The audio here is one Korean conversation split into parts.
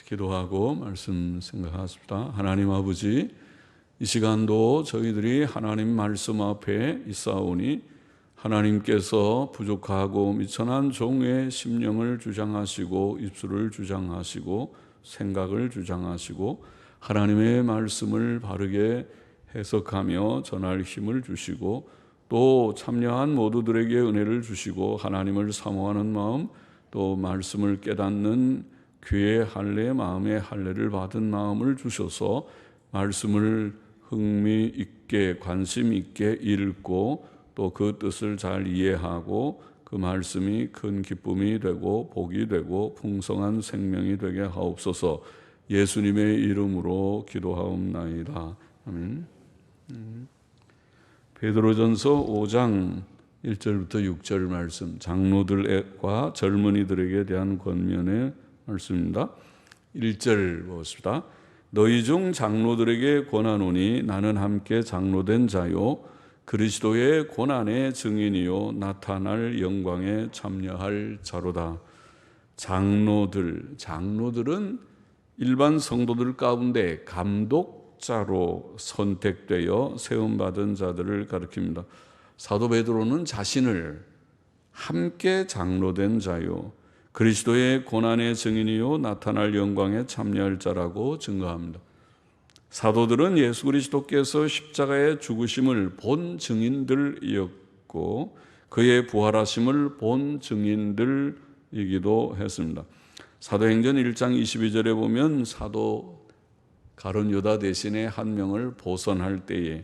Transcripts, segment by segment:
기도하고 말씀 생각하십니다. 하나님 아버지, 이 시간도 저희들이 하나님 말씀 앞에 있사오니 하나님께서 부족하고 미천한 종의 심령을 주장하시고 입술을 주장하시고 생각을 주장하시고 하나님의 말씀을 바르게 해석하며 전할 힘을 주시고 또 참여한 모두들에게 은혜를 주시고 하나님을 사모하는 마음 또 말씀을 깨닫는 귀의 할례 마음의 할례를 받은 마음을 주셔서 말씀을 흥미 있게 관심 있게 읽고 또 그 뜻을 잘 이해하고 그 말씀이 큰 기쁨이 되고 복이 되고 풍성한 생명이 되게 하옵소서. 예수님의 이름으로 기도하옵나이다. 아멘. 베드로전서 5장 1절부터 6절 말씀, 장로들과 젊은이들에게 대한 권면의 말씀입니다. 1절 보십시다. 너희 중 장로들에게 권하노니 나는 함께 장로된 자요 그리스도의 고난의 증인이요 나타날 영광에 참여할 자로다. 장로들은 일반 성도들 가운데 감독자로 선택되어 세움받은 자들을 가리킵니다. 사도 베드로는 자신을 함께 장로된 자요 그리스도의 고난의 증인이요 나타날 영광에 참여할 자라고 증거합니다. 사도들은 예수 그리스도께서 십자가의 죽으심을 본 증인들이었고 그의 부활하심을 본 증인들이기도 했습니다. 사도행전 1장 22절에 보면 사도 가룟 유다 대신에 한 명을 보선할 때에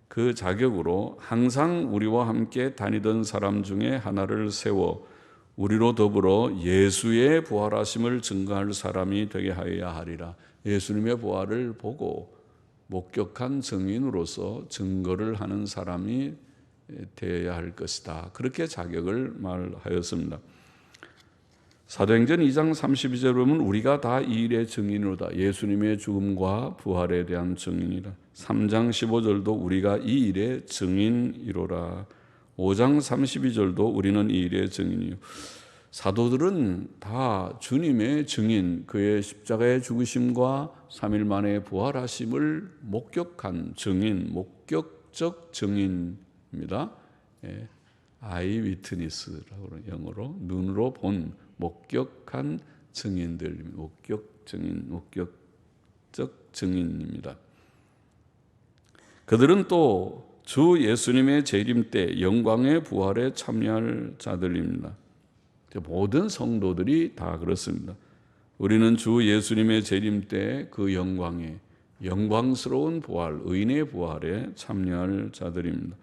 그 자격으로 항상 우리와 함께 다니던 사람 중에 하나를 세워 우리로 더불어 예수의 부활하심을 증거할 사람이 되게 하여야 하리라. 예수님의 부활을 보고 목격한 증인으로서 증거를 하는 사람이 되어야 할 것이다. 그렇게 자격을 말하였습니다. 사도행전 2장 32절에 보면 우리가 다 이 일의 증인이로다. 예수님의 죽음과 부활에 대한 증인이라. 3장 15절도 우리가 이 일의 증인이로라. 5장 32절도 우리는 이 일의 증인이요. 사도들은 다 주님의 증인, 그의 십자가의 죽으심과 3일 만에 부활하심을 목격한 증인, 목격적 증인입니다. 아이 위트니스라고 영어로 눈으로 본 목격한 증인들, 목격 증인, 목격적 증인입니다. 그들은 또 주 예수님의 재림 때 영광의 부활에 참여할 자들입니다. 모든 성도들이 다 그렇습니다. 우리는 주 예수님의 재림 때 그 영광에 영광스러운 부활, 의인의 부활에 참여할 자들입니다.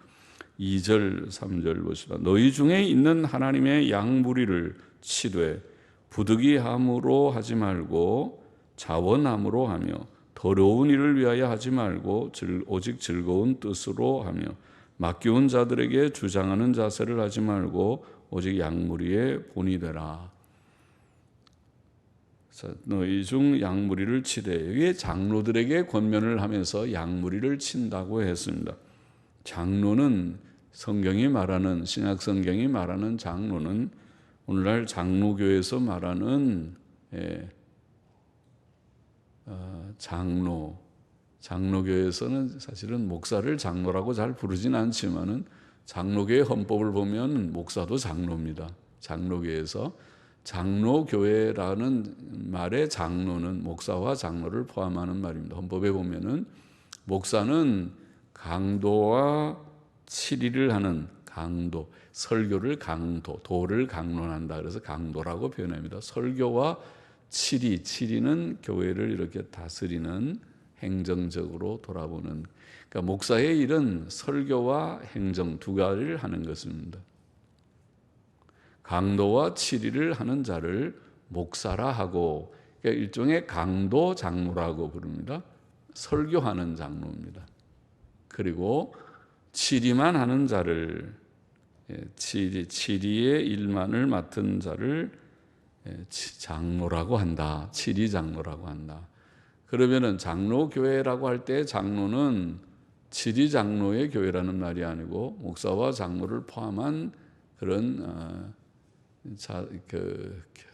2절, 3절 보시다. 너희 중에 있는 하나님의 양무리를 치되 부득이함으로 하지 말고 자원함으로 하며 더러운 일을 위하여 하지 말고 오직 즐거운 뜻으로 하며 맡겨온 자들에게 주장하는 자세를 하지 말고 오직 양무리의 본이 되라. 너희 중 양무리를 치되 여기에 장로들에게 권면을 하면서 양무리를 친다고 했습니다. 장로는 성경이 말하는 신약 성경이 말하는 장로는 오늘날 장로교에서 말하는 장로교에서는 사실은 목사를 장로라고 잘 부르진 않지만은 장로교의 헌법을 보면 목사도 장로입니다. 장로교에서 장로교회라는 말의 장로는 목사와 장로를 포함하는 말입니다. 헌법에 보면은 목사는 강도와 치리를 하는 강도, 설교를 강도, 도를 강론한다. 그래서 강도라고 표현합니다. 설교와 치리는 교회를 이렇게 다스리는 행정적으로 돌아보는. 그러니까 목사의 일은 설교와 행정 두 가지를 하는 것입니다. 강도와 치리를 하는 자를 목사라 하고, 그러니까 일종의 강도 장로라고 부릅니다. 설교하는 장로입니다. 그리고 치리만 하는 자를, 치리의 일만을 맡은 자를 장로라고 한다. 치리 장로라고 한다. 그러면은 장로교회라고 할 때 장로는 치리 장로의 교회라는 말이 아니고 목사와 장로를 포함한 그런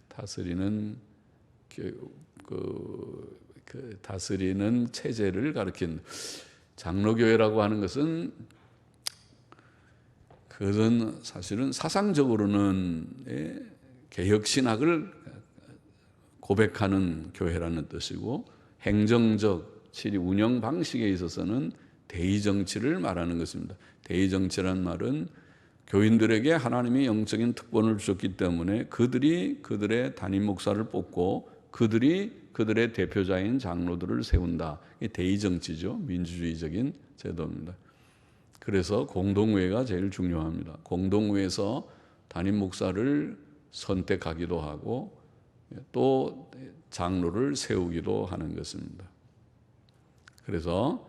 다스리는 그 다스리는 체제를 가리킨 장로교회라고 하는 것은 그것은 사실은 사상적으로는 개혁신학을 고백하는 교회라는 뜻이고 행정적 치리 운영 방식에 있어서는 대의정치를 말하는 것입니다. 대의정치란 말은 교인들에게 하나님이 영적인 특권을 주셨기 때문에 그들이 그들의 담임 목사를 뽑고 그들이 그들의 대표자인 장로들을 세운다. 이게 대의정치죠. 민주주의적인 제도입니다. 그래서 공동회가 제일 중요합니다. 공동회에서 담임 목사를 선택하기도 하고 또 장로를 세우기도 하는 것입니다. 그래서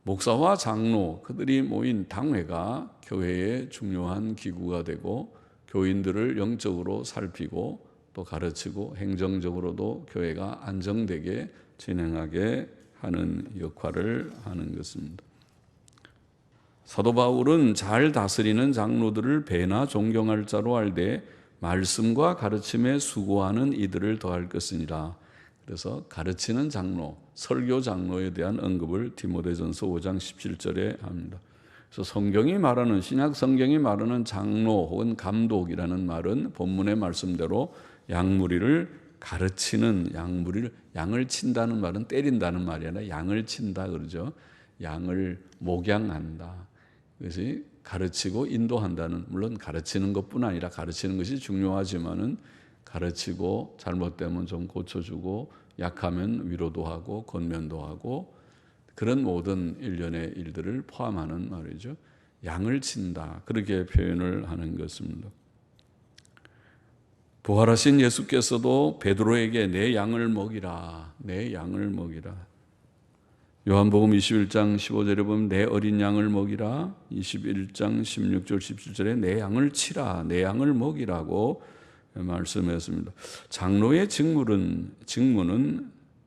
목사와 장로, 그들이 모인 당회가 교회의 중요한 기구가 되고 교인들을 영적으로 살피고 또 가르치고 행정적으로도 교회가 안정되게 진행하게 하는 역할을 하는 것입니다. 사도 바울은 잘 다스리는 장로들을 배나 존경할 자로 알되 말씀과 가르침에 수고하는 이들을 더할 것이니라. 그래서 가르치는 장로, 설교 장로에 대한 언급을 디모데전서 5장 17절에 합니다. 그래서 성경이 말하는 신약 성경이 말하는 장로 혹은 감독이라는 말은 본문의 말씀대로 양무리를 가르치는 양을 친다는 말은 때린다는 말이 아니라 양을 친다 그러죠. 양을 목양한다. 그것이 가르치고 인도한다는, 물론 가르치는 것뿐 아니라 가르치는 것이 중요하지만은 가르치고 잘못되면 좀 고쳐주고 약하면 위로도 하고 권면도 하고 그런 모든 일련의 일들을 포함하는 말이죠. 양을 친다. 그렇게 표현을 하는 것입니다. 부활하신 예수께서도 베드로에게 내 양을 먹이라. 내 양을 먹이라. 요한복음 21장 15절에 보면 내 어린 양을 먹이라. 21장 16절 17절에 내 양을 치라. 내 양을 먹이라고 말씀했습니다. 장로의 직무는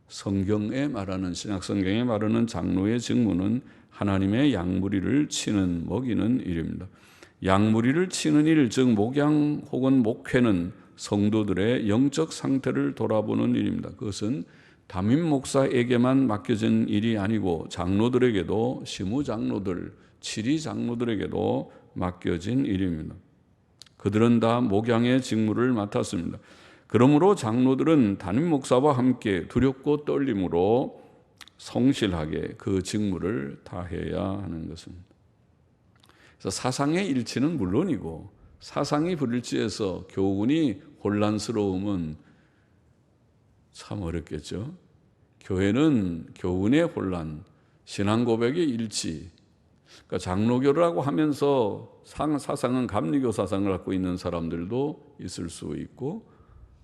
성경에 말하는 신약 성경에 말하는 장로의 직무는 하나님의 양무리를 치는 먹이는 일입니다. 양무리를 치는 일, 즉 목양 혹은 목회는 성도들의 영적 상태를 돌아보는 일입니다. 그것은 담임 목사에게만 맡겨진 일이 아니고 장로들에게도 시무 장로들, 치리 장로들에게도 맡겨진 일입니다. 그들은 다 목양의 직무를 맡았습니다. 그러므로 장로들은 담임 목사와 함께 두렵고 떨림으로 성실하게 그 직무를 다해야 하는 것입니다. 그래서 사상의 일치는 물론이고 사상이 불일치해서 교훈이 혼란스러움은 참 어렵겠죠. 교회는 교훈의 혼란, 신앙 고백의 일치, 그러니까 장로교라고 하면서 사상은 감리교 사상을 갖고 있는 사람들도 있을 수 있고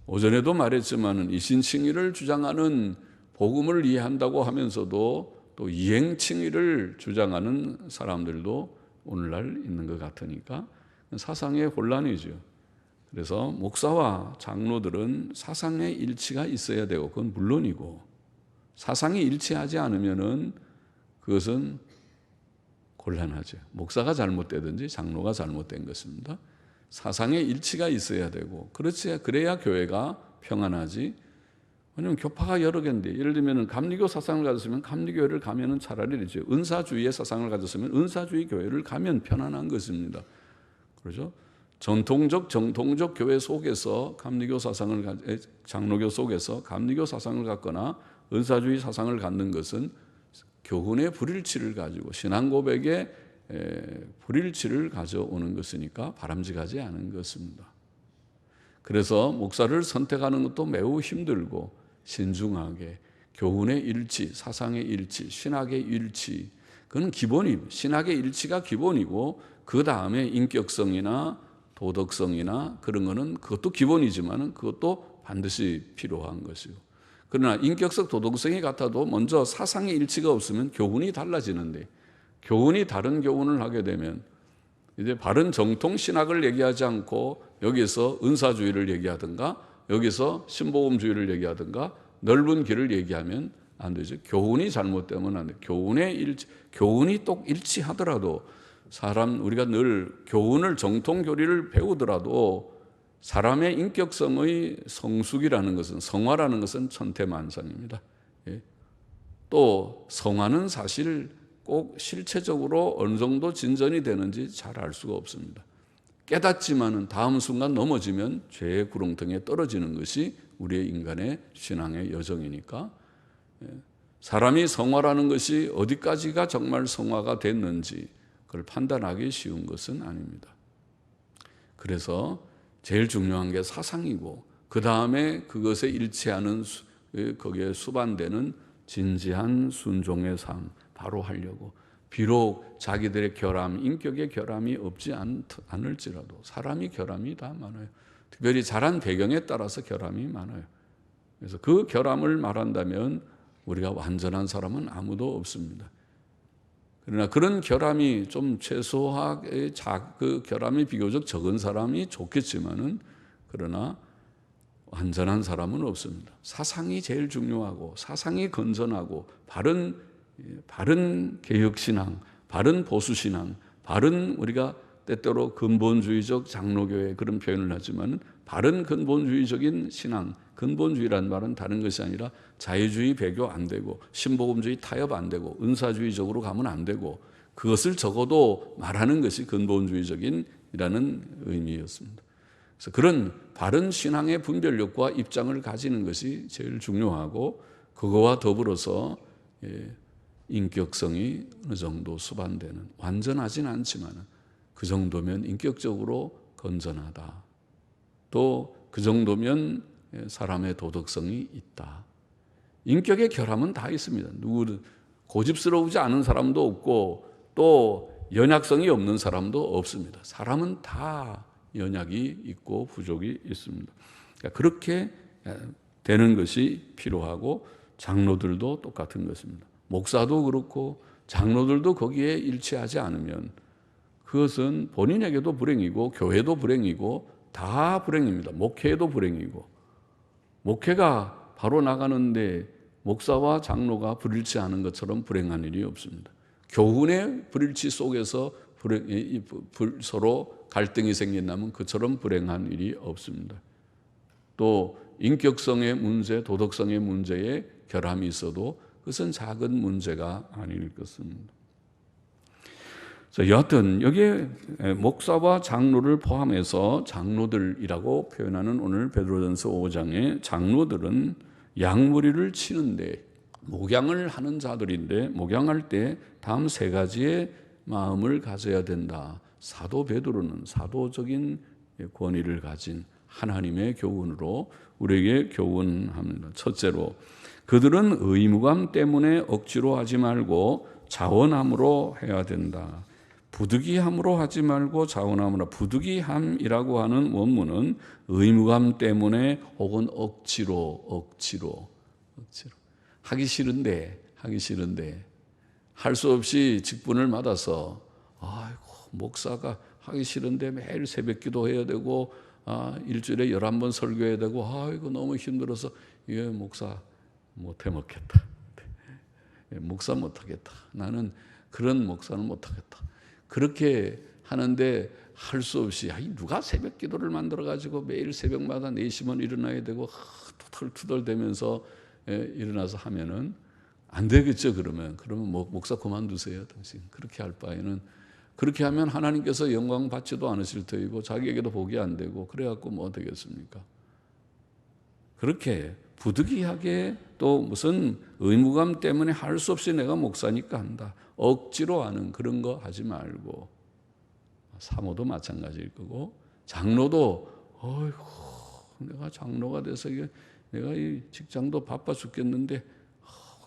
오전에도 말했지만 이신칭의를 주장하는 복음을 이해한다고 하면서도 또 이행칭의를 주장하는 사람들도 오늘날 있는 것 같으니까 사상의 혼란이죠. 그래서 목사와 장로들은 사상의 일치가 있어야 되고 그건 물론이고 사상이 일치하지 않으면은 그것은 곤란하죠. 목사가 잘못되든지 장로가 잘못된 것입니다. 사상의 일치가 있어야 되고 그래야 교회가 평안하지. 왜냐하면 교파가 여러 개인데 예를 들면 감리교 사상을 가졌으면 감리교회를 가면은 차라리 이렇죠. 은사주의의 사상을 가졌으면 은사주의 교회를 가면 편안한 것입니다. 그렇죠? 정통적 교회 속에서 감리교 사상을 장로교 속에서 감리교 사상을 갖거나 은사주의 사상을 갖는 것은 교훈의 불일치를 가지고 신앙 고백의 불일치를 가져오는 것이니까 바람직하지 않은 것입니다. 그래서 목사를 선택하는 것도 매우 힘들고 신중하게 교훈의 일치, 사상의 일치, 신학의 일치 그건 기본입니다. 신학의 일치가 기본이고 그 다음에 인격성이나 도덕성이나 그런 거는 그것도 기본이지만 그것도 반드시 필요한 것이고 그러나 인격성 도덕성이 같아도 먼저 사상의 일치가 없으면 교훈이 달라지는데 교훈이 다른 교훈을 하게 되면 이제 바른 정통 신학을 얘기하지 않고 여기서 은사주의를 얘기하든가 여기서 신복음주의를 얘기하든가 넓은 길을 얘기하면 안 되죠. 교훈이 잘못되면 안 돼요. 교훈이 또 일치하더라도 우리가 늘 교훈을 정통 교리를 배우더라도 사람의 인격성의 성숙이라는 것은, 성화라는 것은 천태만상입니다. 예. 또 성화는 사실 꼭 실체적으로 어느 정도 진전이 되는지 잘 알 수가 없습니다. 깨닫지만은 다음 순간 넘어지면 죄의 구렁텅이에 떨어지는 것이 우리의 인간의 신앙의 여정이니까, 사람이 성화라는 것이 어디까지가 정말 성화가 됐는지 그걸 판단하기 쉬운 것은 아닙니다. 그래서 제일 중요한 게 사상이고, 그 다음에 그것에 일치하는 거기에 수반되는 진지한 순종의 삶 바로 하려고, 비록 자기들의 결함, 인격의 결함이 없지 않을지라도 사람이 결함이 다 많아요. 특별히 자란 배경에 따라서 결함이 많아요. 그래서 그 결함을 말한다면 우리가 완전한 사람은 아무도 없습니다. 그러나 그런 결함이 좀 최소하게 그 결함이 비교적 적은 사람이 좋겠지만은, 그러나 완전한 사람은 없습니다. 사상이 제일 중요하고, 사상이 건전하고, 바른 개혁신앙, 바른 보수신앙, 바른, 우리가 때때로 근본주의적 장로교회 그런 표현을 하지만, 바른 근본주의적인 신앙, 근본주의란 말은 다른 것이 아니라 자유주의 배교 안 되고, 신복음주의 타협 안 되고, 은사주의적으로 가면 안 되고, 그것을 적어도 말하는 것이 근본주의적인이라는 의미였습니다. 그래서 그런 바른 신앙의 분별력과 입장을 가지는 것이 제일 중요하고, 그거와 더불어서 인격성이 어느 정도 수반되는, 완전하진 않지만 그 정도면 인격적으로 건전하다, 또 그 정도면 사람의 도덕성이 있다. 인격의 결함은 다 있습니다. 누구든 고집스러우지 않은 사람도 없고, 또 연약성이 없는 사람도 없습니다. 사람은 다 연약이 있고 부족이 있습니다. 그러니까 그렇게 되는 것이 필요하고, 장로들도 똑같은 것입니다. 목사도 그렇고 장로들도 거기에 일치하지 않으면 그것은 본인에게도 불행이고, 교회도 불행이고, 다 불행입니다. 목회도 불행이고, 목회가 바로 나가는데 목사와 장로가 불일치하는 것처럼 불행한 일이 없습니다. 교훈의 불일치 속에서 서로 갈등이 생긴다면 그처럼 불행한 일이 없습니다. 또 인격성의 문제, 도덕성의 문제에 결함이 있어도 그것은 작은 문제가 아닐 것입니다. 여하튼 여기에 목사와 장로를 포함해서 장로들이라고 표현하는 오늘 베드로전서 5장의 장로들은 양무리를 치는데 목양을 하는 자들인데, 목양할 때 다음 세 가지의 마음을 가져야 된다. 사도 베드로는 사도적인 권위를 가진 하나님의 교훈으로 우리에게 교훈합니다. 첫째로, 그들은 의무감 때문에 억지로 하지 말고 자원함으로 해야 된다. 부득이함으로 하지 말고 자원함으로. 부득이함이라고 하는 원문은 의무감 때문에 혹은 억지로 하기 싫은데 할 수 없이 직분을 맡아서, 아이고 목사가 하기 싫은데 매일 새벽 기도해야 되고, 일주일에 11번 설교해야 되고, 아이고 너무 힘들어서 이게 목사 못해 먹겠다. 목사 못하겠다. 나는 그런 목사는 못하겠다. 그렇게 하는데 할 수 없이, 누가 새벽 기도를 만들어가지고 매일 새벽마다 4시면 일어나야 되고 투덜투덜대면서 일어나서 하면은 안 되겠죠. 그러면 목사 그만두세요. 당신 그렇게 할 바에는, 그렇게 하면 하나님께서 영광 받지도 않으실 터이고 자기에게도 복이 안 되고, 그래갖고 뭐 되겠습니까? 그렇게 부득이하게, 또 무슨 의무감 때문에 할 수 없이 내가 목사니까 한다, 억지로 하는 그런 거 하지 말고, 사모도 마찬가지일 거고, 장로도 어이구 내가 장로가 돼서 내가 이 직장도 바빠 죽겠는데,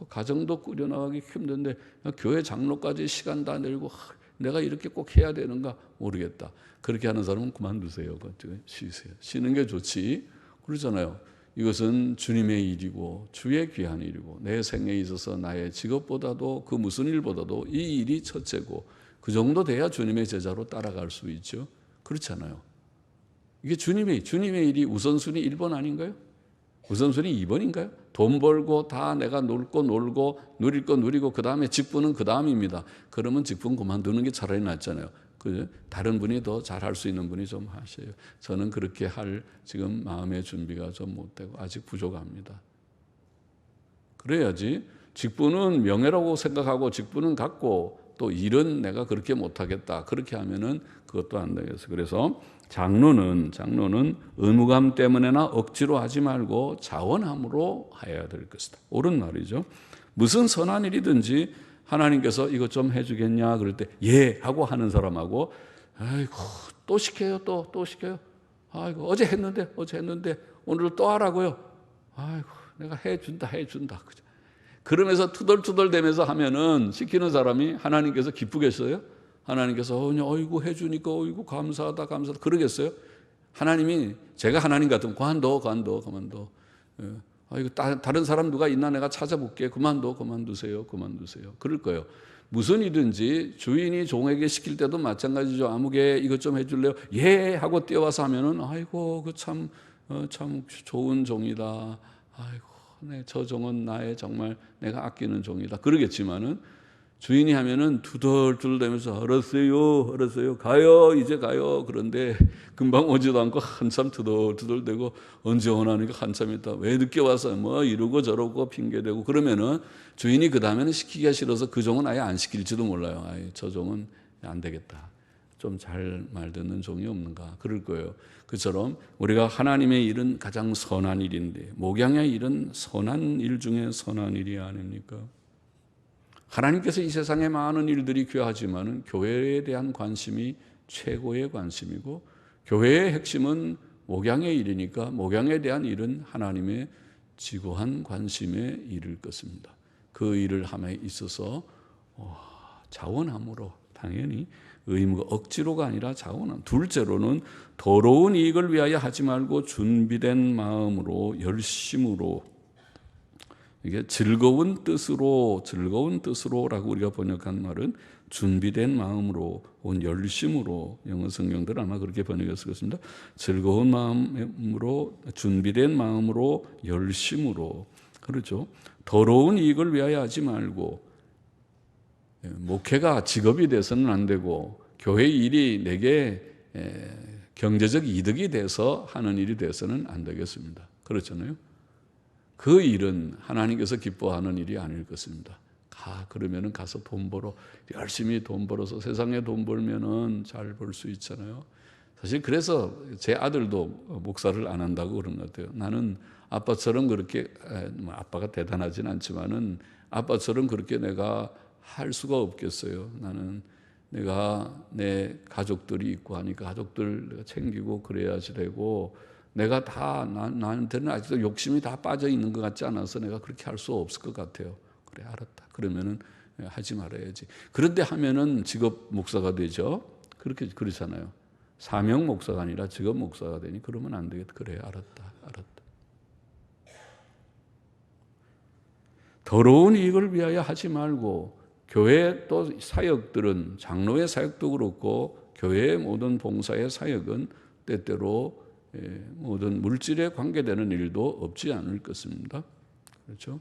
가정도 꾸려나가기 힘든데 교회 장로까지 시간 다 내고 내가 이렇게 꼭 해야 되는가 모르겠다. 그렇게 하는 사람은 그만두세요. 쉬세요. 쉬는 게 좋지. 그러잖아요. 이것은 주님의 일이고 주의 귀한 일이고, 내 생에 있어서 나의 직업보다도 그 무슨 일보다도 이 일이 첫째고, 그 정도 돼야 주님의 제자로 따라갈 수 있죠. 그렇잖아요. 이게 주님의 일이 우선순위 1번 아닌가요? 우선순위 2번인가요? 돈 벌고 다 내가 놀고 누릴 거 누리고 그 다음에 직분은 그 다음입니다. 그러면 직분 그만두는 게 차라리 낫잖아요. 다른 분이 더 잘할 수 있는 분이 좀 하셔요. 저는 그렇게 할 지금 마음의 준비가 좀 못 되고 아직 부족합니다. 그래야지 직분은 명예라고 생각하고 직분은 갖고 또 일은 내가 그렇게 못하겠다. 그렇게 하면은 그것도 안 되겠어요. 그래서 장로는 의무감 때문에나 억지로 하지 말고 자원함으로 해야 될 것이다. 옳은 말이죠. 무슨 선한 일이든지 하나님께서 이것 좀 해주겠냐 그럴 때 예 하고 하는 사람하고 아이고 또 시켜요 또 시켜요. 아이고 어제 했는데 오늘 또 하라고요. 아이고 내가 해준다. 그죠? 그러면서 투덜투덜대면서 하면은 시키는 사람이 하나님께서 기쁘겠어요? 하나님께서 어이구 해주니까 어이구 감사하다 그러겠어요? 하나님이 제가 하나님 같으면 그만둬. 예. 이거 다른 사람 누가 있나 내가 찾아볼게. 그만두세요. 그럴 거예요. 무슨 일든지 주인이 종에게 시킬 때도 마찬가지죠. 아무개 이것 좀 해줄래요? 예 하고 뛰어와서 하면은 아이고 그 참 좋은 종이다. 아이고 저 종은 나의 정말 내가 아끼는 종이다. 그러겠지만은 주인이 하면은 투덜투덜대면서 알았어요. 이제 가요. 그런데 금방 오지도 않고 한참 투덜투덜대고 언제 오나니까 한참 있다. 왜 늦게 와서 뭐 이러고 저러고 핑계대고 그러면은 주인이 그 다음에는 시키기가 싫어서 그 종은 아예 안 시킬지도 몰라요. 저 종은 안 되겠다. 좀 잘 말 듣는 종이 없는가 그럴 거예요. 그처럼 우리가 하나님의 일은 가장 선한 일인데 목양의 일은 선한 일 중에 선한 일이 아닙니까? 하나님께서 이 세상에 많은 일들이 귀하지만 교회에 대한 관심이 최고의 관심이고 교회의 핵심은 목양의 일이니까 목양에 대한 일은 하나님의 지고한 관심의 일일 것입니다. 그 일을 함에 있어서 자원함으로 당연히 의무가 억지로가 아니라 자원함. 둘째로는 더러운 이익을 위하여 하지 말고 준비된 마음으로 열심으로 이게 즐거운 뜻으로라고 우리가 번역한 말은 준비된 마음으로 혹은 열심으로 영어 성경들 아마 그렇게 번역했을 것입니다. 즐거운 마음으로 준비된 마음으로 열심으로 그렇죠. 더러운 이익을 위하여 하지 말고 목회가 직업이 돼서는 안 되고 교회 일이 내게 경제적 이득이 돼서 하는 일이 돼서는 안 되겠습니다. 그렇잖아요. 그 일은 하나님께서 기뻐하는 일이 아닐 것입니다. 그러면은 가서 돈 벌어 열심히 돈 벌어서 세상에 돈 벌면은 잘 벌 수 있잖아요. 사실 그래서 제 아들도 목사를 안 한다고 그런 것 같아요. 나는 아빠처럼 그렇게 아빠가 대단하진 않지만은 아빠처럼 그렇게 내가 할 수가 없겠어요. 나는 내가 내 가족들이 있고 하니까 가족들 내가 챙기고 그래야지 되고 내가 다 나한테는 아직도 욕심이 다 빠져 있는 것 같지 않아서 내가 그렇게 할 수 없을 것 같아요. 그래 알았다. 그러면은 하지 말아야지. 그런데 하면은 직업 목사가 되죠. 그렇잖아요. 사명 목사가 아니라 직업 목사가 되니 그러면 안 되겠다. 그래 알았다. 더러운 이익을 위하여 하지 말고 교회 또 사역들은 장로의 사역도 그렇고 교회의 모든 봉사의 사역은 때때로 모든 물질에 관계되는 일도 없지 않을 것입니다. 그렇죠?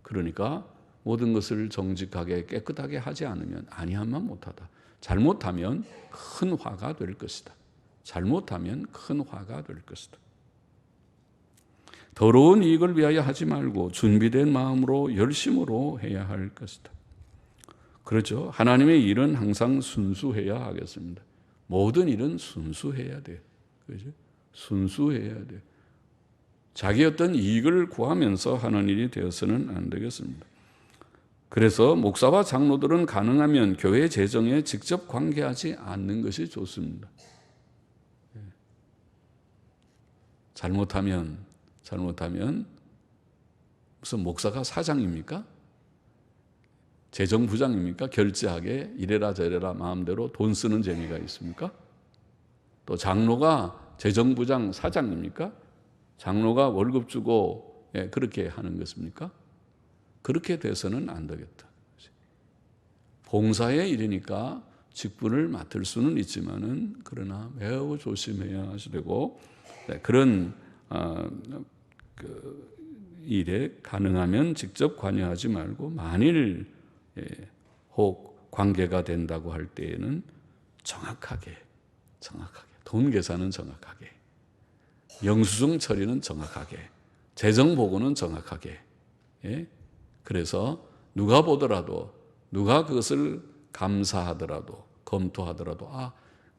그러니까 모든 것을 정직하게 깨끗하게 하지 않으면 아니하면 못하다. 잘못하면 큰 화가 될 것이다. 더러운 이익을 위하여 하지 말고 준비된 마음으로 열심으로 해야 할 것이다. 그렇죠? 하나님의 일은 항상 순수해야 하겠습니다. 모든 일은 순수해야 돼요. 그죠? 순수해야 돼요. 자기 어떤 이익을 구하면서 하는 일이 되어서는 안 되겠습니다. 그래서 목사와 장로들은 가능하면 교회 재정에 직접 관계하지 않는 것이 좋습니다. 잘못하면 무슨 목사가 사장입니까? 재정부장입니까? 결제하게 이래라 저래라 마음대로 돈 쓰는 재미가 있습니까? 또 장로가 재정부장 사장입니까? 장로가 월급 주고 그렇게 하는 것입니까? 그렇게 돼서는 안 되겠다. 봉사의 일이니까 직분을 맡을 수는 있지만은 그러나 매우 조심해야 하시고 그런 그 일에 가능하면 직접 관여하지 말고 만일 혹 관계가 된다고 할 때에는 정확하게 돈 계산은 정확하게, 영수증 처리는 정확하게, 재정 보고는 정확하게. 예? 그래서 누가 보더라도, 누가 그것을 감사하더라도, 검토하더라도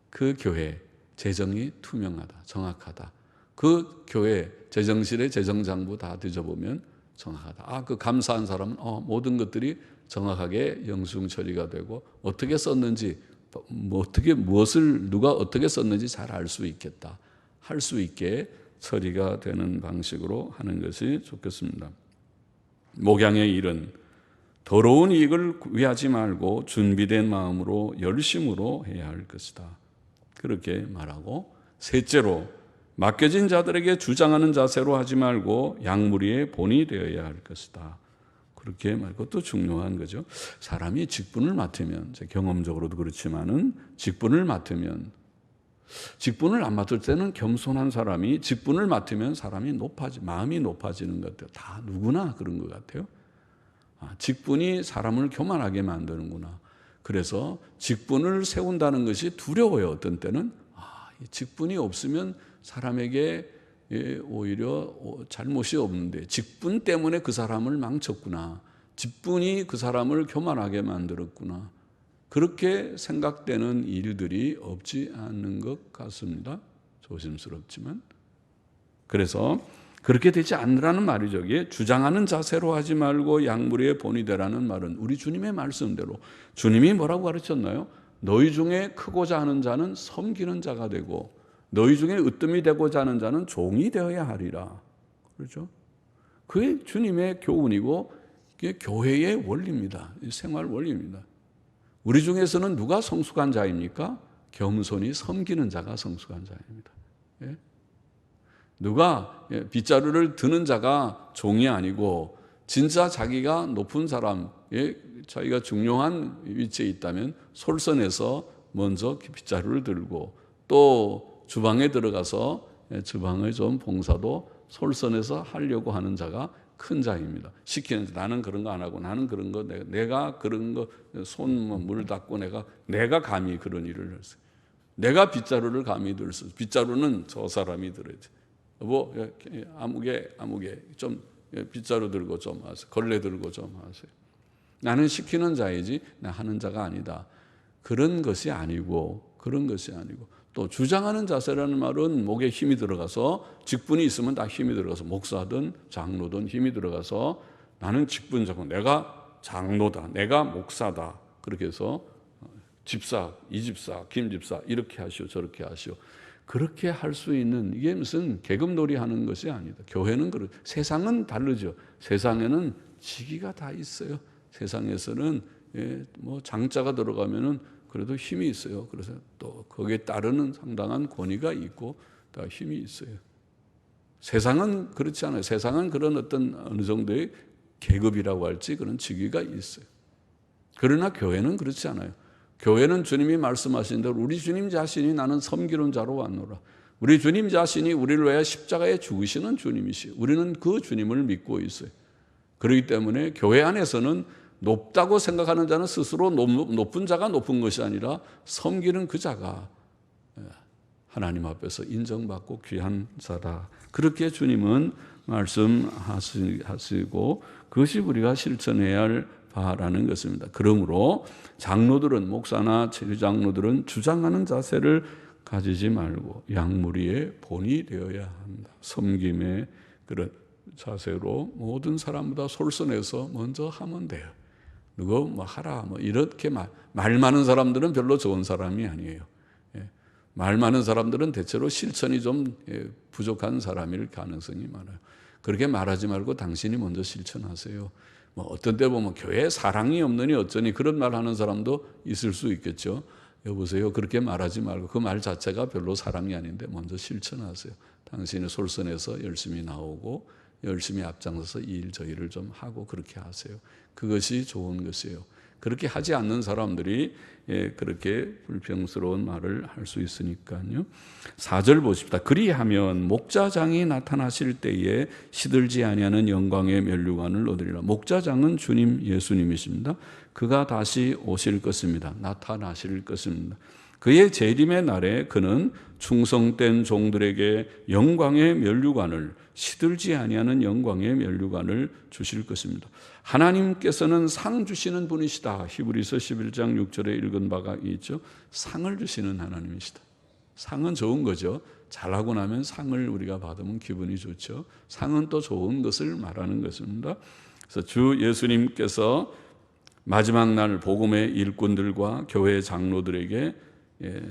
그 교회 재정이 투명하다, 정확하다. 그 교회 재정실의 재정장부 다 뒤져보면 정확하다. 그 감사한 사람은 모든 것들이 정확하게 영수증 처리가 되고 어떻게 썼는지, 무엇을 누가 어떻게 썼는지 잘 알 수 있겠다. 할 수 있게 처리가 되는 방식으로 하는 것이 좋겠습니다. 목양의 일은 더러운 이익을 구하지 말고 준비된 마음으로 열심으로 해야 할 것이다. 그렇게 말하고, 셋째로 맡겨진 자들에게 주장하는 자세로 하지 말고 양무리의 본이 되어야 할 것이다. 그렇게 말, 그것도 중요한 거죠. 사람이 직분을 맡으면, 경험적으로도 그렇지만은 직분을 맡으면, 직분을 안 맡을 때는 겸손한 사람이 직분을 맡으면 사람이 마음이 높아지는 것 같아요. 다 누구나 그런 것 같아요. 직분이 사람을 교만하게 만드는구나. 그래서 직분을 세운다는 것이 두려워요. 어떤 때는 직분이 없으면 사람에게 오히려 잘못이 없는데 직분 때문에 그 사람을 망쳤구나. 직분이 그 사람을 교만하게 만들었구나. 그렇게 생각되는 일들이 없지 않는 것 같습니다. 조심스럽지만. 그래서 그렇게 되지 않으라는 말이죠. 이게 주장하는 자세로 하지 말고 양무리의 본이 되라는 말은 우리 주님의 말씀대로, 주님이 뭐라고 가르쳤나요? 너희 중에 크고자 하는 자는 섬기는 자가 되고 너희 중에 으뜸이 되고자 하는 자는 종이 되어야 하리라. 그렇죠? 그게 주님의 교훈이고 그게 교회의 원리입니다. 생활 원리입니다. 우리 중에서는 누가 성숙한 자입니까? 겸손히 섬기는 자가 성숙한 자입니다. 예? 누가 빗자루를 드는 자가 종이 아니고 진짜 자기가 높은 사람, 자기가 중요한 위치에 있다면 솔선해서 먼저 빗자루를 들고 또 주방에 들어가서 주방의 좀 봉사도 솔선해서 하려고 하는 자가 큰 자입니다. 시키는 나는 그런 거 안 하고 나는 그런 거 내가 그런 거 손 물 닦고 내가 감히 그런 일을 했어요. 내가 빗자루를 감히 들 수. 빗자루는 저 사람이 들어야지. 아무개 좀 빗자루 들고 좀 하세요. 걸레 들고 좀 하세요. 나는 시키는 자이지 나 하는 자가 아니다. 그런 것이 아니고 또 주장하는 자세라는 말은 목에 힘이 들어가서 직분이 있으면 다 힘이 들어가서 목사든 장로든 힘이 들어가서 나는 직분자고 내가 장로다, 내가 목사다. 그렇게 해서 집사, 이 집사, 김 집사 이렇게 하시오 저렇게 하시오. 그렇게 할 수 있는 이게 무슨 계급놀이 하는 것이 아니다. 교회는 세상은 다르죠. 세상에는 직위가 다 있어요. 세상에서는 장자가 들어가면은 그래도 힘이 있어요. 그래서 또 거기에 따르는 상당한 권위가 있고 다 힘이 있어요. 세상은 그렇지 않아요. 세상은 그런 어느 정도의 계급이라고 할지 그런 직위가 있어요. 그러나 교회는 그렇지 않아요. 교회는 주님이 말씀하신 대로 우리 주님 자신이 나는 섬기는 자로 왔노라. 우리 주님 자신이 우리를 위해 십자가에 죽으시는 주님이시요. 우리는 그 주님을 믿고 있어요. 그렇기 때문에 교회 안에서는 높다고 생각하는 자는 스스로 높은 자가 높은 것이 아니라 섬기는 그 자가 하나님 앞에서 인정받고 귀한 자다. 그렇게 주님은 말씀하시고 그것이 우리가 실천해야 할 바라는 것입니다. 그러므로 장로들은 목사나 제장로들은 주장하는 자세를 가지지 말고 양무리의 본이 되어야 한다. 섬김의 그런 자세로 모든 사람보다 솔선해서 먼저 하면 돼요. 누구 하라 이렇게 말 많은 사람들은 별로 좋은 사람이 아니에요. 말 많은 사람들은 대체로 실천이 좀 부족한 사람일 가능성이 많아요. 그렇게 말하지 말고 당신이 먼저 실천하세요. 어떤 때 보면 교회에 사랑이 없느니 어쩌니 그런 말 하는 사람도 있을 수 있겠죠. 여보세요. 그렇게 말하지 말고 그 말 자체가 별로 사랑이 아닌데 먼저 실천하세요. 당신이 솔선해서 열심히 나오고 열심히 앞장서서 이 일 저 일을 좀 하고 그렇게 하세요. 그것이 좋은 것이에요. 그렇게 하지 않는 사람들이 그렇게 불평스러운 말을 할 수 있으니까요. 4절 보십시다. 그리하면 목자장이 나타나실 때에 시들지 아니하는 영광의 면류관을 얻으리라. 목자장은 주님 예수님이십니다. 그가 다시 오실 것입니다. 나타나실 것입니다. 그의 재림의 날에 그는 충성된 종들에게 영광의 면류관을, 시들지 아니하는 영광의 면류관을 주실 것입니다. 하나님께서는 상 주시는 분이시다. 히브리서 11장 6절에 읽은 바가 있죠. 상을 주시는 하나님이시다. 상은 좋은 거죠. 잘하고 나면 상을 우리가 받으면 기분이 좋죠. 상은 또 좋은 것을 말하는 것입니다. 그래서 주 예수님께서 마지막 날 복음의 일꾼들과 교회 장로들에게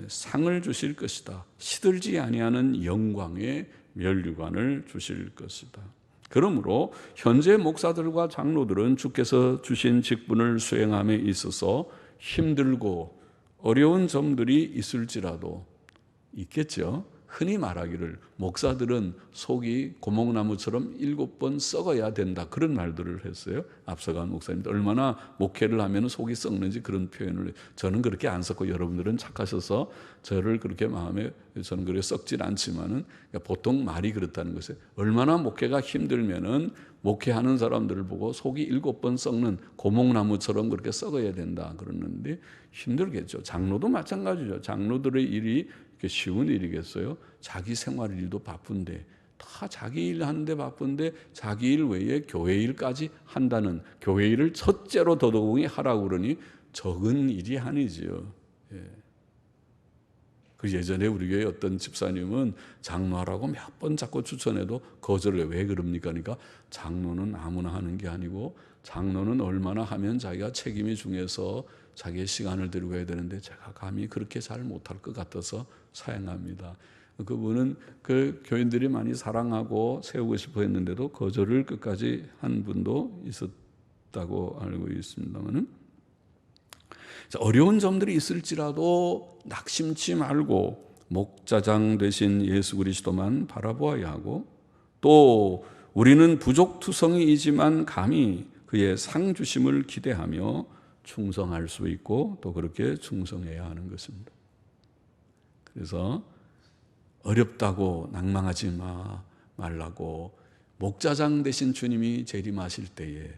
상을 주실 것이다. 시들지 아니하는 영광의 면류관을 주실 것이다. 그러므로 현재 목사들과 장로들은 주께서 주신 직분을 수행함에 있어서 힘들고 어려운 점들이 있을지라도 있겠죠. 흔히 말하기를 목사들은 속이 고목나무처럼 7번 썩어야 된다, 그런 말들을 했어요. 앞서간 목사님들 얼마나 목회를 하면 속이 썩는지 그런 표현을 해요. 저는 그렇게 안 썩고 여러분들은 착하셔서 저를 그렇게 마음에, 저는 그렇게 썩진 않지만은 보통 말이 그렇다는 것이에요. 얼마나 목회가 힘들면은 목회하는 사람들을 보고 속이 7번 썩는 고목나무처럼 그렇게 썩어야 된다 그러는데 힘들겠죠. 장로도 마찬가지죠. 장로들의 일이 쉬운 일이겠어요? 자기 생활 일도 바쁜데, 다 자기 일 하는데 바쁜데 자기 일 외에 교회 일까지 한다는, 교회 일을 첫째로 더더욱이 하라고 그러니 적은 일이 아니지요. 그 예전에 우리 교회 어떤 집사님은 장로하라고 몇 번 자꾸 추천해도 거절을 해요. 왜 그럽니까? 그러니까 장로는 아무나 하는 게 아니고 장로는 얼마나 하면 자기가 책임이 중요해서 자기의 시간을 들이고 해야 되는데 제가 감히 그렇게 잘 못할 것 같아서 사양합니다. 그분은 그 교인들이 많이 사랑하고 세우고 싶어 했는데도 거절을 끝까지 한 분도 있었다고 알고 있습니다만은, 어려운 점들이 있을지라도 낙심치 말고 목자장 되신 예수 그리스도만 바라보아야 하고, 또 우리는 부족투성이이지만 감히 그의 상 주심을 기대하며 충성할 수 있고 또 그렇게 충성해야 하는 것입니다. 그래서 어렵다고 낭망하지 말라고, 목자장 되신 주님이 재림하실 때에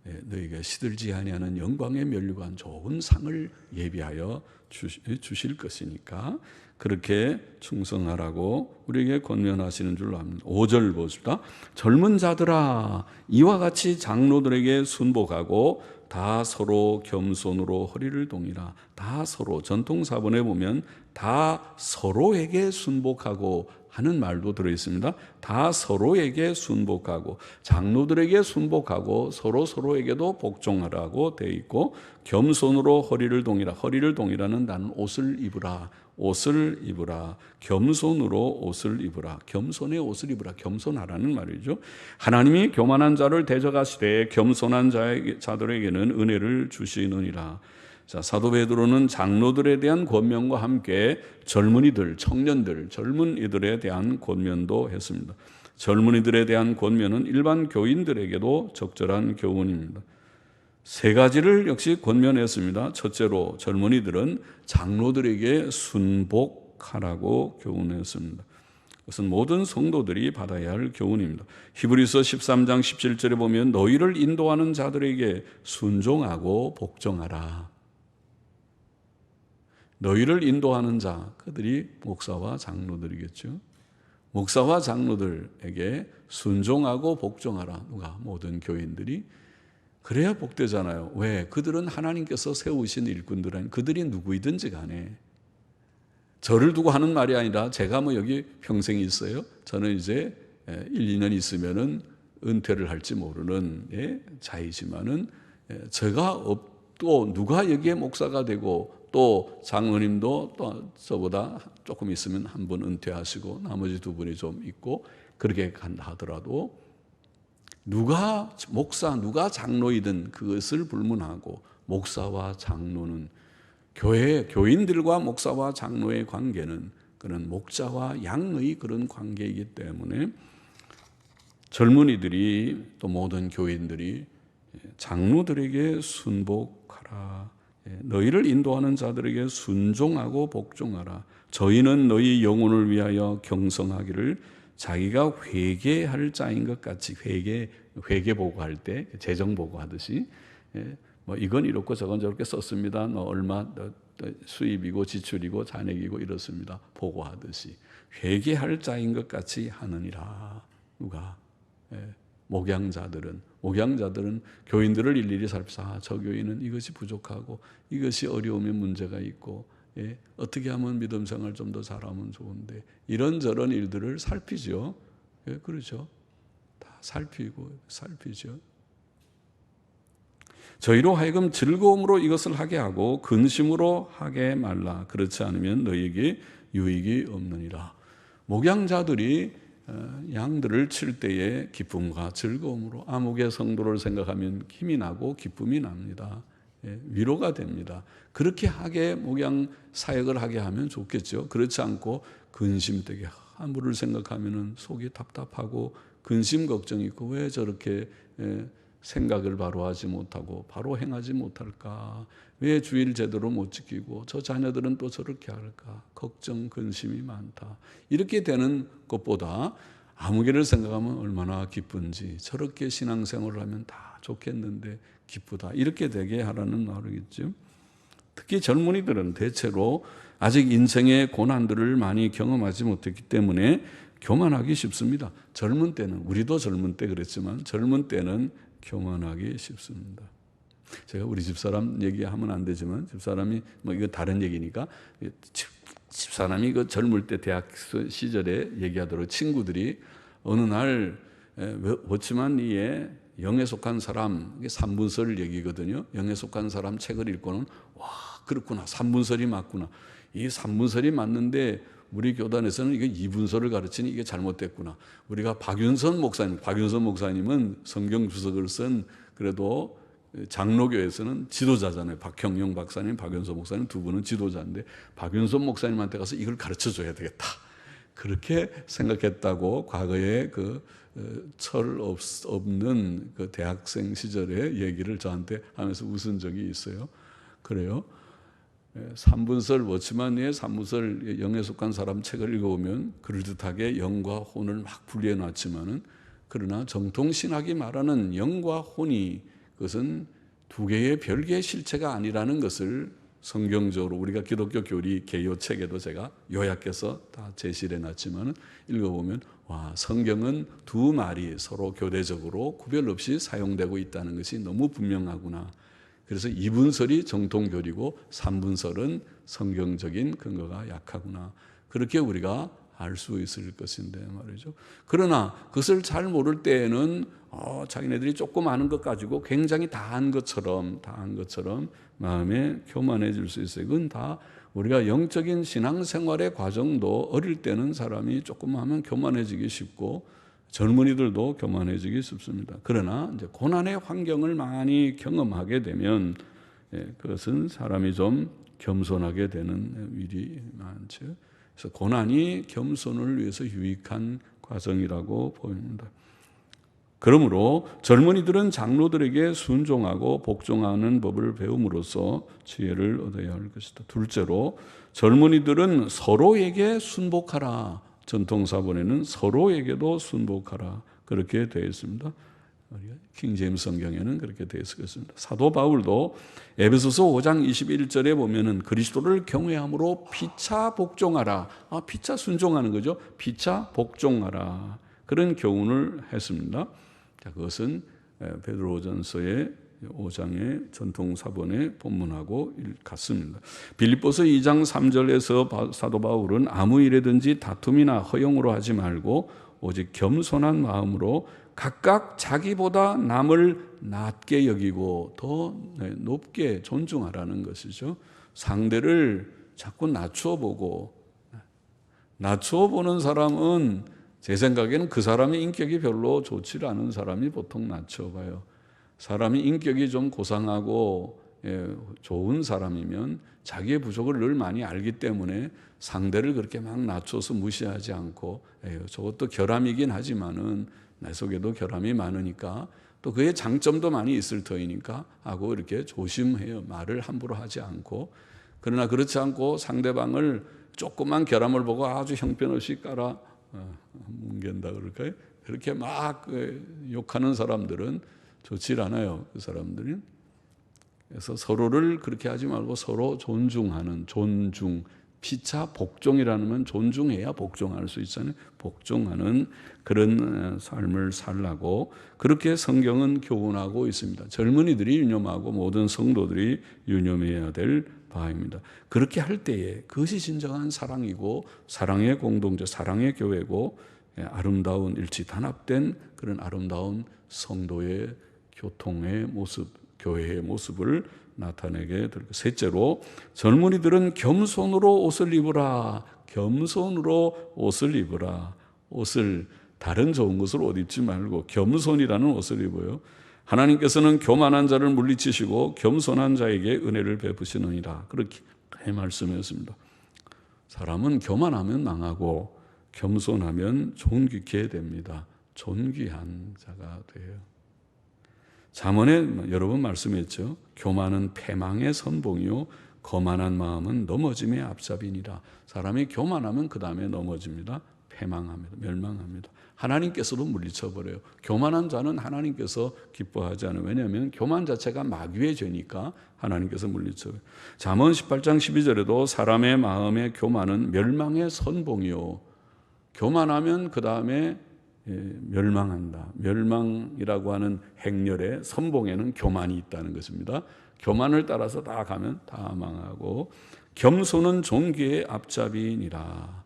너희가 시들지 아니하는 영광의 면류관, 좋은 상을 예비하여 주실 것이니까 그렇게 충성하라고 우리에게 권면하시는 줄로 압니다. 5절 보십시다. 젊은 자들아, 이와 같이 장로들에게 순복하고 다 서로 겸손으로 허리를 동이라. 다 서로, 전통사본에 보면 다 서로에게 순복하고 하는 말도 들어있습니다. 다 서로에게 순복하고, 장로들에게 순복하고 서로에게도 복종하라고 되어 있고, 겸손으로 허리를 동이라. 허리를 동이라는 나는 옷을 입으라. 옷을 입으라. 겸손으로 옷을 입으라. 겸손의 옷을 입으라. 겸손하라는 말이죠. 하나님이 교만한 자를 대적하시되 겸손한 자들에게는 은혜를 주시느니라. 자, 사도 베드로는 장로들에 대한 권면과 함께 젊은이들, 청년들, 젊은이들에 대한 권면도 했습니다. 젊은이들에 대한 권면은 일반 교인들에게도 적절한 교훈입니다. 세 가지를 역시 권면했습니다. 첫째로 젊은이들은 장로들에게 순복하라고 교훈했습니다. 그것은 모든 성도들이 받아야 할 교훈입니다. 히브리서 13장 17절에 보면 너희를 인도하는 자들에게 순종하고 복종하라. 너희를 인도하는 자, 그들이 목사와 장로들이겠죠. 목사와 장로들에게 순종하고 복종하라. 누가? 모든 교인들이. 그래야 복되잖아요. 왜? 그들은 하나님께서 세우신 일꾼들 아니, 그들이 누구이든지 간에. 저를 두고 하는 말이 아니라 제가 뭐 여기 평생 있어요. 저는 이제 1, 2년 있으면은 은퇴를 할지 모르는 자이지만은, 제가 또 누가 여기에 목사가 되고 또 장로님도 또 저보다 조금 있으면 한 분 은퇴하시고 나머지 두 분이 좀 있고 그렇게 간다 하더라도 누가 목사, 누가 장로이든 그것을 불문하고, 목사와 장로는 교인들과 목사와 장로의 관계는 그런 목자와 양의 그런 관계이기 때문에 젊은이들이 또 모든 교인들이 장로들에게 순복하라. 하라. 너희를 인도하는 자들에게 순종하고 복종하라. 저희는 너희 영혼을 위하여 경성하기를 자기가 회개할 자인 것 같이 회개 보고할 때 재정 보고하듯이 뭐 이건 이렇고 저건 저렇게 썼습니다. 너 얼마 수입이고 지출이고 잔액이고 이렇습니다. 보고하듯이 회개할 자인 것 같이 하느니라. 누가? 목양자들은 교인들을 일일이 살펴서 저 교인은 이것이 부족하고 이것이 어려움에 문제가 있고 어떻게 하면 믿음 생활 좀 더 잘하면 좋은데 이런저런 일들을 살피죠. 그렇죠. 다 살피죠. 저희로 하여금 즐거움으로 이것을 하게 하고 근심으로 하게 말라. 그렇지 않으면 너희에게 유익이 없느니라. 목양자들이 양들을 칠 때에 기쁨과 즐거움으로 암흑의 성도를 생각하면 힘이 나고 기쁨이 납니다. 위로가 됩니다. 그렇게 하게 목양 사역을 하게 하면 좋겠죠. 그렇지 않고 근심되게 물을 생각하면 속이 답답하고 근심 걱정이 있고 왜 저렇게 생각을 바로 하지 못하고 바로 행하지 못할까? 왜 주일 제대로 못 지키고 저 자녀들은 또 저렇게 할까? 걱정, 근심이 많다. 이렇게 되는 것보다 아무개를 생각하면 얼마나 기쁜지 저렇게 신앙생활을 하면 다 좋겠는데 기쁘다. 이렇게 되게 하라는 말이겠죠. 특히 젊은이들은 대체로 아직 인생의 고난들을 많이 경험하지 못했기 때문에 교만하기 쉽습니다. 젊은 때는 우리도 젊은 때 그랬지만 젊은 때는 교만하기 쉽습니다. 제가 우리 집사람 얘기하면 안 되지만 집사람이 뭐 이거 다른 얘기니까 집사람이 그 젊을 때 대학 시절에 얘기하도록 친구들이 어느 날 워치만리에 영에 속한 사람, 이게 삼분설 얘기거든요. 영에 속한 사람 책을 읽고는 와 그렇구나, 삼분설이 맞구나. 이 삼분설이 맞는데 우리 교단에서는 이게 이분설을 가르치니 이게 잘못됐구나. 우리가 박윤선 목사님은 성경 주석을 쓴 그래도 장로교에서는 지도자잖아요. 박형영 박사님, 박윤선 목사님 두 분은 지도자인데 박윤선 목사님한테 가서 이걸 가르쳐줘야 되겠다. 그렇게 생각했다고 과거에 그 철 없는 그 대학생 시절의 얘기를 저한테 하면서 웃은 적이 있어요. 그래요. 삼분설 워치만리의 삼분설 영에 속한 사람 책을 읽어보면 그럴듯하게 영과 혼을 막 분리해 놨지만은 그러나 정통 신학이 말하는 영과 혼이 그것은 두 개의 별개의 실체가 아니라는 것을 성경적으로 우리가 기독교 교리 개요 책에도 제가 요약해서 다 제시를 해놨지만 읽어보면 와 성경은 두 말이 서로 교대적으로 구별 없이 사용되고 있다는 것이 너무 분명하구나. 그래서 이분설이 정통교리고 삼분설은 성경적인 근거가 약하구나. 그렇게 우리가 알 수 있을 것인데 말이죠. 그러나 그것을 잘 모를 때에는 자기네들이 조금 아는 것 가지고 굉장히 다 한 것처럼 마음에 교만해질 수 있어요. 그건 다 우리가 영적인 신앙생활의 과정도 어릴 때는 사람이 조금 하면 교만해지기 쉽고 젊은이들도 교만해지기 쉽습니다. 그러나 이제 고난의 환경을 많이 경험하게 되면 그것은 사람이 좀 겸손하게 되는 일이 많죠. 그래서 고난이 겸손을 위해서 유익한 과정이라고 보입니다. 그러므로 젊은이들은 장로들에게 순종하고 복종하는 법을 배움으로써 지혜를 얻어야 할 것이다. 둘째로 젊은이들은 서로에게 순복하라. 전통사본에는 서로에게도 순복하라. 그렇게 되어 있습니다. 킹제임스 성경에는 그렇게 되어 있습니다. 사도 바울도 에베소서 5장 21절에 보면은 그리스도를 경외함으로 피차 복종하라. 피차 순종하는 거죠. 피차 복종하라. 그런 교훈을 했습니다. 자, 그것은 베드로전서의 5장의 전통사본의 본문하고 같습니다. 빌립보서 2장 3절에서 사도 바울은 아무 일에든지 다툼이나 허용으로 하지 말고 오직 겸손한 마음으로 각각 자기보다 남을 낮게 여기고 더 높게 존중하라는 것이죠. 상대를 자꾸 낮춰보는 사람은 제 생각에는 그 사람의 인격이 별로 좋지 않은 사람이 보통 낮춰봐요. 사람이 인격이 좀 고상하고 좋은 사람이면 자기의 부족을 늘 많이 알기 때문에 상대를 그렇게 막 낮춰서 무시하지 않고 저것도 결함이긴 하지만은 내 속에도 결함이 많으니까 또 그의 장점도 많이 있을 터이니까 하고 이렇게 조심해요. 말을 함부로 하지 않고. 그러나 그렇지 않고 상대방을 조그만 결함을 보고 아주 형편없이 깔아 뭉갠다 그럴까요? 그렇게 막 욕하는 사람들은 좋지 않아요. 그 사람들은. 그래서 서로를 그렇게 하지 말고 서로 존중하는, 존중, 피차 복종이라는 건 존중해야 복종할 수 있잖아요. 복종하는 그런 삶을 살라고 그렇게 성경은 교훈하고 있습니다. 젊은이들이 유념하고 모든 성도들이 유념해야 될 바입니다. 그렇게 할 때에 그것이 진정한 사랑이고 사랑의 공동체, 사랑의 교회고 아름다운 일치 단합된 그런 아름다운 성도의 교통의 모습, 교회의 모습을 나타내게 될 것입니다. 셋째로 젊은이들은 겸손으로 옷을 입으라. 겸손으로 옷을 입으라. 옷을 다른 좋은 것을 옷 입지 말고 겸손이라는 옷을 입어요. 하나님께서는 교만한 자를 물리치시고 겸손한 자에게 은혜를 베푸시느니라. 그렇게 말씀했습니다. 사람은 교만하면 망하고 겸손하면 존귀케 됩니다. 존귀한 자가 돼요. 잠언에 여러 번 말씀했죠. 교만은 패망의 선봉이요 거만한 마음은 넘어짐의 앞잡이니라. 사람이 교만하면 그 다음에 넘어집니다. 패망합니다. 멸망합니다. 하나님께서도 물리쳐버려요. 교만한 자는 하나님께서 기뻐하지 않아요. 왜냐하면 교만 자체가 마귀의 죄니까 하나님께서 물리쳐요. 잠언 18장 12절에도 사람의 마음의 교만은 멸망의 선봉이요. 교만하면 그 다음에 멸망한다. 멸망이라고 하는 행렬의 선봉에는 교만이 있다는 것입니다. 교만을 따라서 다 가면 다 망하고 겸손은 존귀의 앞잡이니라.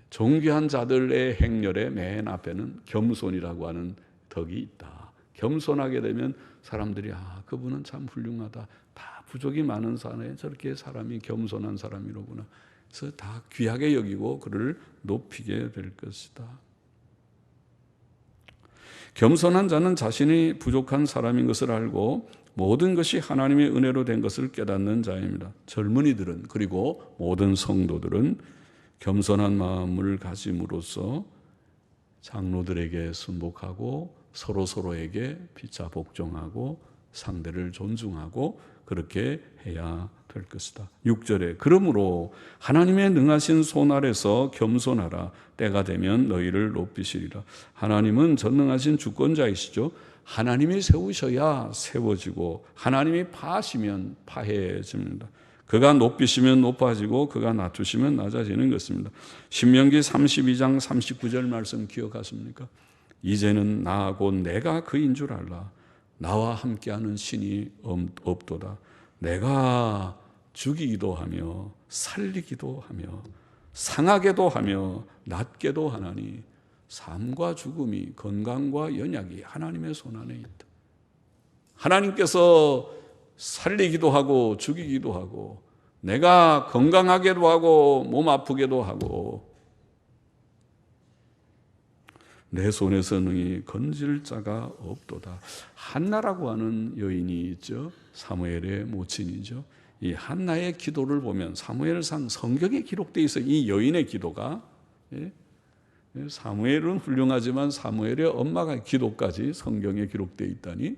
존귀한 자들의 행렬의 맨 앞에는 겸손이라고 하는 덕이 있다. 겸손하게 되면 사람들이 그분은 참 훌륭하다. 다 부족이 많은 사람에 저렇게 사람이 겸손한 사람이로구나. 그래서 다 귀하게 여기고 그를 높이게 될 것이다. 겸손한 자는 자신이 부족한 사람인 것을 알고 모든 것이 하나님의 은혜로 된 것을 깨닫는 자입니다. 젊은이들은 그리고 모든 성도들은 겸손한 마음을 가짐으로써 장로들에게 순복하고 서로에게 피차 복종하고 상대를 존중하고 그렇게 해야 될 것이다. 6절에 그러므로 하나님의 능하신 손 아래서 겸손하라. 때가 되면 너희를 높이시리라. 하나님은 전능하신 주권자이시죠. 하나님이 세우셔야 세워지고 하나님이 파하시면 파해집니다. 그가 높이시면 높아지고 그가 낮추시면 낮아지는 것입니다. 신명기 32장 39절 말씀 기억하십니까? 이제는 나 곧 내가 그인 줄 알라. 나와 함께하는 신이 없도다. 내가 죽이기도 하며 살리기도 하며 상하게도 하며 낫게도 하나니 삶과 죽음이 건강과 연약이 하나님의 손안에 있다. 하나님께서 살리기도 하고 죽이기도 하고 내가 건강하게도 하고 몸 아프게도 하고 내 손에서 능히 건질 자가 없도다. 한나라고 하는 여인이 있죠. 사무엘의 모친이죠. 이 한나의 기도를 보면 사무엘상 성경에 기록되어 있어. 이 여인의 기도가 사무엘은 훌륭하지만 사무엘의 엄마가 기도까지 성경에 기록되어 있다니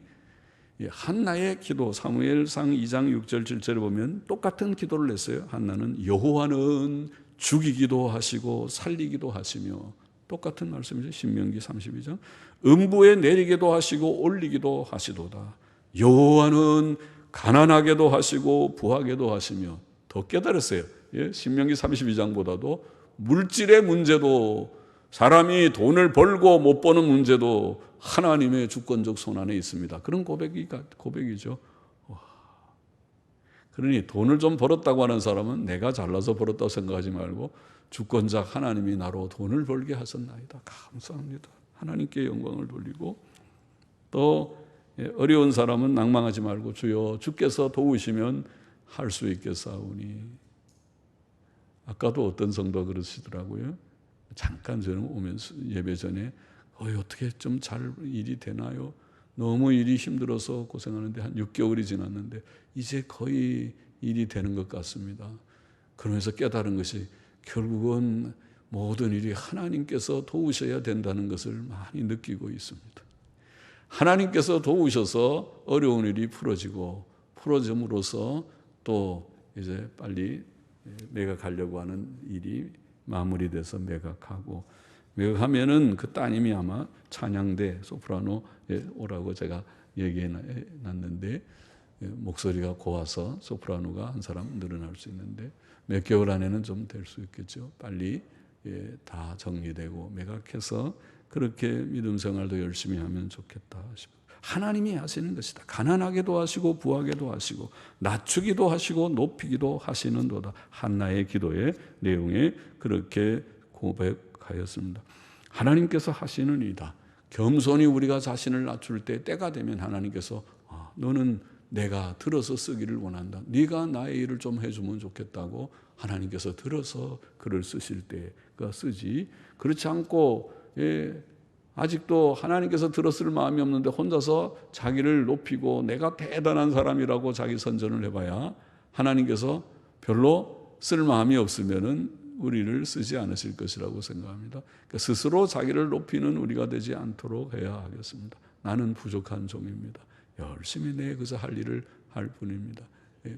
한나의 기도 사무엘상 2장 6절 7절에 보면 똑같은 기도를 했어요. 한나는 여호와는 죽이기도 하시고 살리기도 하시며 똑같은 말씀이죠. 신명기 32장 음부에 내리기도 하시고 올리기도 하시도다. 여호와는 가난하게도 하시고 부하게도 하시며 더 깨달았어요. 신명기 32장보다도 물질의 문제도 사람이 돈을 벌고 못 버는 문제도 하나님의 주권적 손안에 있습니다. 그런 고백이죠. 그러니 돈을 좀 벌었다고 하는 사람은 내가 잘나서 벌었다고 생각하지 말고 주권자 하나님이 나로 돈을 벌게 하셨나이다. 감사합니다. 하나님께 영광을 돌리고 또 어려운 사람은 낭망하지 말고 주여 주께서 도우시면 할 수 있겠사오니. 아까도 어떤 성도가 그러시더라고요. 잠깐 저는 오면서 예배 전에 어떻게 좀 잘 일이 되나요? 너무 일이 힘들어서 고생하는데 한 6개월이 지났는데 이제 거의 일이 되는 것 같습니다. 그러면서 깨달은 것이 결국은 모든 일이 하나님께서 도우셔야 된다는 것을 많이 느끼고 있습니다. 하나님께서 도우셔서 어려운 일이 풀어짐으로써 또 이제 빨리 매각하려고 하는 일이 마무리돼서 매각하면은 그 따님이 아마 찬양대 소프라노에 오라고 제가 얘기해 놨는데, 목소리가 고와서 소프라노가 한 사람 늘어날 수 있는데 몇 개월 안에는 좀 될 수 있겠죠. 빨리 다 정리되고 매각해서 그렇게 믿음 생활도 열심히 하면 좋겠다 싶어요. 하나님이 하시는 것이다. 가난하게도 하시고 부하게도 하시고 낮추기도 하시고 높이기도 하시는도다. 한나의 기도의 내용에 그렇게 고백하였습니다. 하나님께서 하시는 일이다. 겸손히 우리가 자신을 낮출 때 때가 되면 하나님께서 너는 내가 들어서 쓰기를 원한다. 네가 나의 일을 좀 해주면 좋겠다고 하나님께서 들어서 글을 쓰실 때가 쓰지, 그렇지 않고 아직도 하나님께서 들었을 마음이 없는데 혼자서 자기를 높이고 내가 대단한 사람이라고 자기 선전을 해봐야 하나님께서 별로 쓸 마음이 없으면은 우리를 쓰지 않으실 것이라고 생각합니다. 그러니까 스스로 자기를 높이는 우리가 되지 않도록 해야 하겠습니다. 나는 부족한 종입니다. 열심히 그저 할 일을 할 뿐입니다.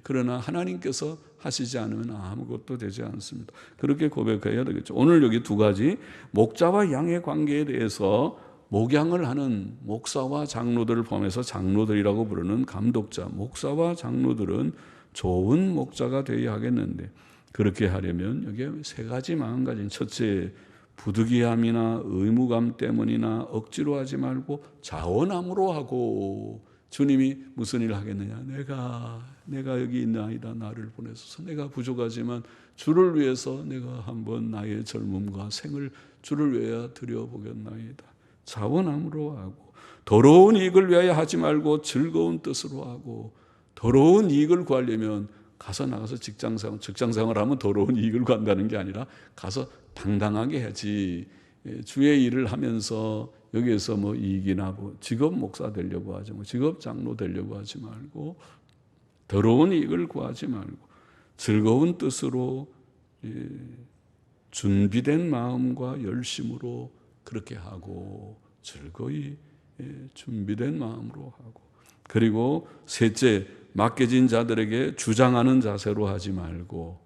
그러나 하나님께서 하시지 않으면 아무것도 되지 않습니다. 그렇게 고백해야 되겠죠. 오늘 여기 두 가지, 목자와 양의 관계에 대해서 목양을 하는 목사와 장로들을 포함해서 장로들이라고 부르는 감독자, 목사와 장로들은 좋은 목자가 되어야 하겠는데, 그렇게 하려면 여기에 세 가지 마음가짐. 첫째, 부득이함이나 의무감 때문이나 억지로 하지 말고 자원함으로 하고. 주님이 무슨 일을 하겠느냐? 내가 여기 있나이다. 나를 보내소서. 내가 부족하지만 주를 위해서 내가 한번 나의 젊음과 생을 주를 위하여 드려보겠나이다. 자원함으로 하고, 더러운 이익을 위하여 하지 말고 즐거운 뜻으로 하고. 더러운 이익을 구하려면 나가서 직장생활 하면 더러운 이익을 구한다는 게 아니라 가서 당당하게 해야지. 주의 일을 하면서 여기에서 이익이나 직업 목사 되려고 하지, 직업 장로 되려고 하지 말고, 더러운 이익을 구하지 말고 즐거운 뜻으로 준비된 마음과 열심으로 그렇게 하고, 즐거이 준비된 마음으로 하고. 그리고 셋째, 맡겨진 자들에게 주장하는 자세로 하지 말고,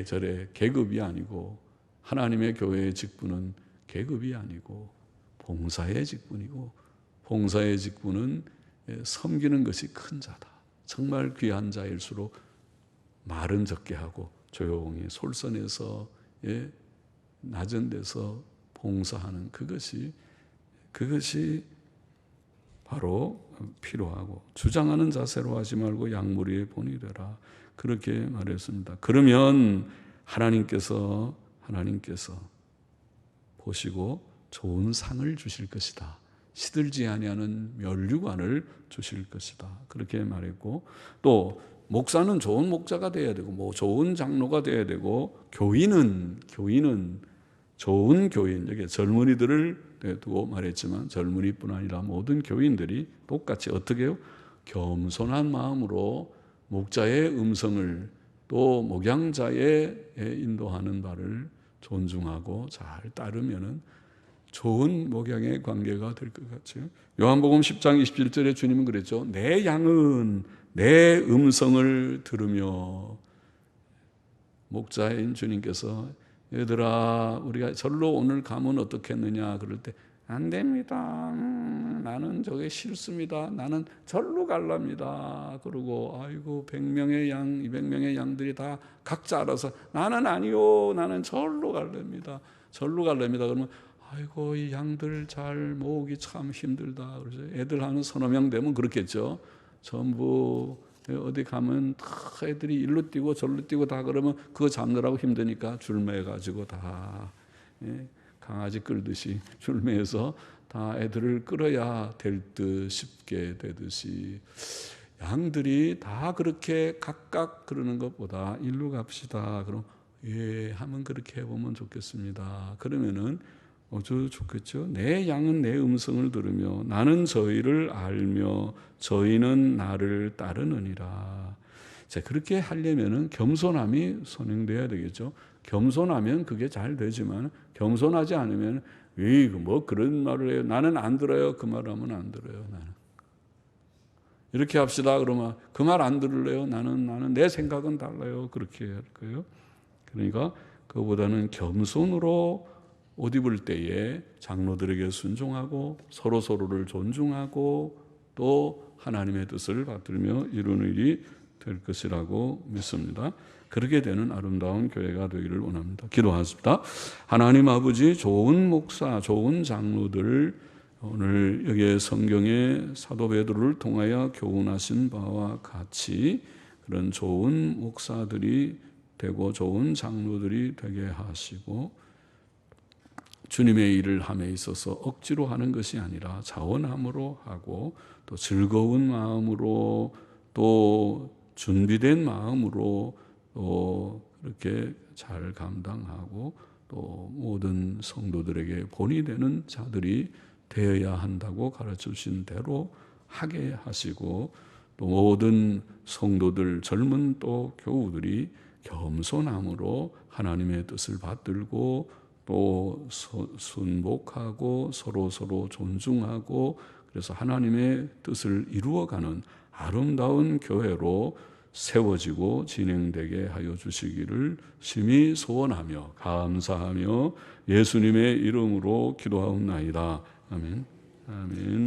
저래 계급이 아니고, 하나님의 교회의 직분은 계급이 아니고 봉사의 직분이고, 봉사의 직분은 섬기는 것이 큰 자다. 정말 귀한 자일수록 말은 적게 하고 조용히 솔선해서 낮은 데서 봉사하는 그것이 바로 필요하고, 주장하는 자세로 하지 말고 양무리의 본이 되라. 그렇게 말했습니다. 그러면 하나님께서 보시고 좋은 상을 주실 것이다. 시들지 아니하는 면류관을 주실 것이다. 그렇게 말했고, 또 목사는 좋은 목자가 되어야 되고, 좋은 장로가 되어야 되고, 교인은 좋은 교인, 여기 젊은이들을 두고 말했지만 젊은이뿐 아니라 모든 교인들이 똑같이 어떻게 해요? 겸손한 마음으로 목자의 음성을, 또 목양자의 인도하는 바를 존중하고 잘 따르면은 좋은 목양의 관계가 될 것 같죠. 요한복음 10장 27절에 주님은 그랬죠. 내 양은 내 음성을 들으며. 목자인 주님께서 얘들아 우리가 절로 오늘 가면 어떻겠느냐 그럴 때 안 됩니다. 나는 저게 싫습니다. 나는 절로 갈랍니다. 그러고 아이고 100명의 양 200명의 양들이 다 각자 알아서 나는 아니요. 나는 절로 갈랍니다. 절로 갈랍니다. 그러면 아이고 이 양들 잘 모으기 참 힘들다. 그래서 애들 한 서너 명 되면 그렇겠죠. 전부 어디 가면 다 애들이 일로 뛰고 절로 뛰고 다 그러면 그거 잡느라고 힘드니까 줄매가지고 다 강아지 끌듯이 줄매서 다 애들을 끌어야 될 듯 쉽게 되듯이 양들이 다 그렇게 각각 그러는 것보다 일로 갑시다. 그럼 하면 그렇게 해보면 좋겠습니다. 그러면은 아주 좋겠죠. 내 양은 내 음성을 들으며 나는 저희를 알며 저희는 나를 따르느니라. 자, 그렇게 하려면은 겸손함이 선행돼야 되겠죠. 겸손하면 그게 잘 되지만 겸손하지 않으면 뭐 그런 말을 해요. 나는 안 들어요. 그 말하면 안 들어요. 나는. 이렇게 합시다. 그러면 그 말 안 들을래요. 나는 내 생각은 달라요. 그렇게 할 거예요. 그러니까 그보다는 겸손으로 옷 입을 때에 장로들에게 순종하고 서로를 존중하고 또 하나님의 뜻을 받들며 이루는 일이 될 것이라고 믿습니다. 그렇게 되는 아름다운 교회가 되기를 원합니다. 기도하십니다. 하나님 아버지, 좋은 목사, 좋은 장로들, 오늘 여기에 성경에 사도 베드로를 통하여 교훈하신 바와 같이 그런 좋은 목사들이 되고 좋은 장로들이 되게 하시고, 주님의 일을 함에 있어서 억지로 하는 것이 아니라 자원함으로 하고 또 즐거운 마음으로 또 준비된 마음으로 또 그렇게 잘 감당하고 또 모든 성도들에게 본이 되는 자들이 되어야 한다고 가르쳐 주신 대로 하게 하시고, 또 모든 성도들, 젊은 또 교우들이 겸손함으로 하나님의 뜻을 받들고 또 순복하고 서로 존중하고, 그래서 하나님의 뜻을 이루어가는 아름다운 교회로 세워지고 진행되게 하여 주시기를 심히 소원하며 감사하며 예수님의 이름으로 기도하옵나이다. 아멘. 아멘.